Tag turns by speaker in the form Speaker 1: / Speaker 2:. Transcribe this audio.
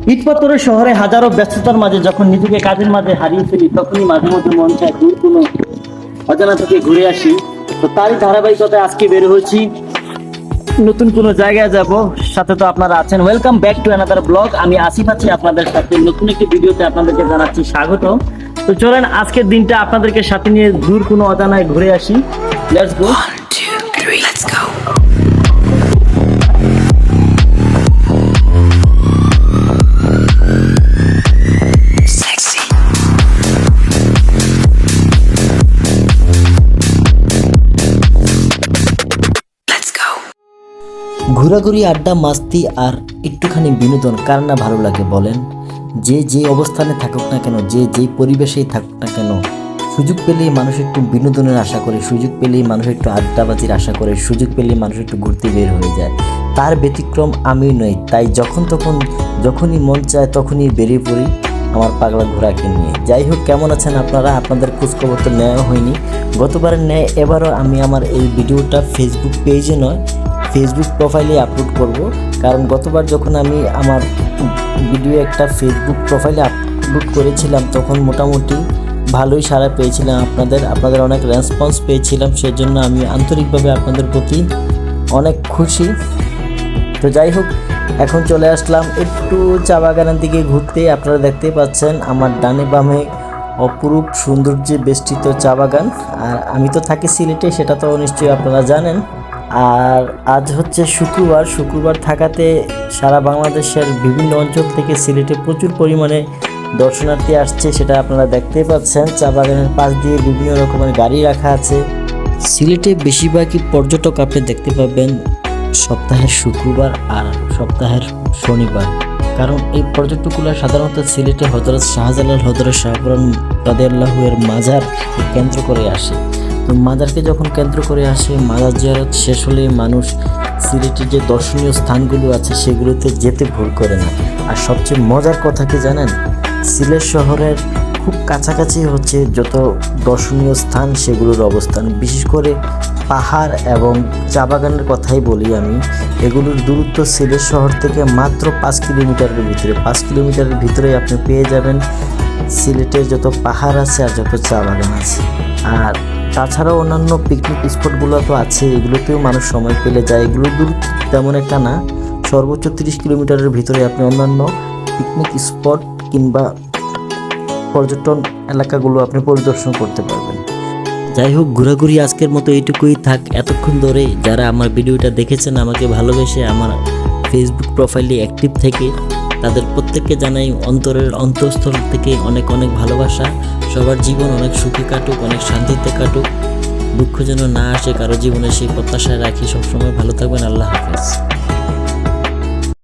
Speaker 1: ইটপাথরের শহরে হাজারো ব্যস্ততার মাঝে যখন নিজেকে কাজের মাঝে হারিয়ে ফেলি, তখনই মাঝে মধ্যে মন চায় দূর কোনো অজানা থেকে ঘুরে আসি। তো তারই ধারাবাহিকতায় আজকে বের হয়েছি, নতুন কোনো জায়গায় যাব। সাথে তো আপনারা আছেন। Welcome back to another blog. আমি আসিফ আছি আপনাদের সাথে নতুন একটি ভিডিওতে আপনাদেরকে জানাচ্ছি স্বাগত। তো চলেন আজকের দিনটা আপনাদেরকে সাথে নিয়ে দূর কোনো অজানায় ঘুরে আসি। Let's go.
Speaker 2: 1, 2, 3, let's go. Sexy. Let's go.
Speaker 3: ঘোরাঘুরি, আড্ডা, মাস্তি আর একটুখানি বিনোদন কার না ভালো লাগে বলেন? যে যে অবস্থানে থাকুক না কেন, যে যেই পরিবেশেই থাকুক না কেন, সুযোগ পেলেই মানুষ একটু বিনোদনের আশা করে, সুযোগ পেলেই মানুষ একটু আড্ডাবাজির আশা করে, সুযোগ পেলেই মানুষ একটু ঘুরতে বের হয়ে যায়। তার ব্যতিক্রম আমি নই। তাই যখনই মন চায় তখনই বেরিয়ে পড়ি আমার পাগলা ঘোড়াকে নিয়ে। যাই হোক, কেমন আছেন আপনারা? আপনাদের খোঁজখবর তো নেওয়া হয়নি। গতবারের ন্যায় এবারও আমি আমার এই ভিডিওটা ফেসবুক পেজে নয়, ফেসবুক প্রোফাইলে আপলোড করব। কারণ গতবার যখন আমি আমার ভিডিও একটা ফেসবুক প্রোফাইলে আপলোড করেছিলাম, তখন মোটামুটি ভালোই সাড়া পেয়েছিলাম, আপনাদের অনেক রেসপন্স পেয়েছিলাম। সেজন্য আমি আন্তরিকভাবে আপনাদের প্রতি অনেক খুশি। তো যাই হোক, এখন চলে আসলাম একটু চা বাগানের দিকে ঘুরতে। আপনারা দেখতে পাচ্ছেন আমার ডানে বামে অপরূপ সৌন্দর্যে বেষ্টিত চা বাগান। আর আমি তো থাকি সিলেটে, সেটা তো নিশ্চয়ই আপনারা জানেন। আর আজ হচ্ছে শুক্রবার থাকাতে সারা বাংলাদেশের বিভিন্ন অঞ্চল থেকে সিলেটে প্রচুর পরিমাণে দর্শনার্থী আসছে, সেটা আপনারা দেখতেই পাচ্ছেন। চা বাগানের পাশ দিয়ে বিভিন্ন রকমের গাড়ি রাখা আছে। সিলেটে বেশিরভাগই পর্যটক আপনি দেখতে পাবেন সপ্তাহের শুক্রবার আর সপ্তাহের শনিবার। কারণ এই পর্যটকগুলো সাধারণত সিলেটে হযরত শাহজালাল হযরত শাহপরান রাদিয়াল্লাহু এর মাজার কেন্দ্র করে আসে। তো মাজারকে যখন কেন্দ্র করে আসে, মাজার জিয়ারত শেষ হলে মানুষ সিলেটের যে দর্শনীয় স্থানগুলো আছে সেগুলোতে যেতে ভুল করে না। আর সবচেয়ে মজার কথা কি জানেন? সিলেট শহরের খুব কাছাকাছি হচ্ছে যত দর্শনীয় স্থান সেগুলোর অবস্থান। বিশেষ করে পাহাড় এবং চা বাগানের কথাই বলি আমি, এগুলোর দূরত্ব সিলেট শহর থেকে মাত্র 5 কিলোমিটারের ভিতরে। 5 কিলোমিটারের ভিতরেই আপনি পেয়ে যাবেন সিলেটের যত পাহাড় আছে আর যত চা বাগান আছে। আর তাছাড়াও অন্যান্য পিকনিক স্পটগুলো তো আছে, এগুলোতেও মানুষ সময় পেলে যায়। এগুলোর দূরত্ব তেমন একটা না, সর্বোচ্চ 30 কিলোমিটারের ভিতরে আপনি অন্যান্য পিকনিক স্পট কিংবা পর্যটন এলাকাগুলো আপনি পরিদর্শন করতে পারবেন। যাই হোক, ঘোরাঘুরি আজকের মতো এইটুকুই থাক। এতক্ষণ ধরে যারা আমার ভিডিওটা দেখেছেন, আমাকে ভালোবেসে আমার ফেসবুক প্রোফাইলে অ্যাক্টিভ থেকে, তাদের প্রত্যেককে জানাই অন্তরের অন্তঃস্থল থেকে অনেক অনেক ভালোবাসা। সবার জীবন অনেক সুখে কাটুক, অনেক শান্তিতে কাটুক, দুঃখ যেন না আসে কারো জীবনে, সেই প্রত্যাশায় রাখি। সবসময় ভালো থাকবেন। আল্লাহ হাফেজ।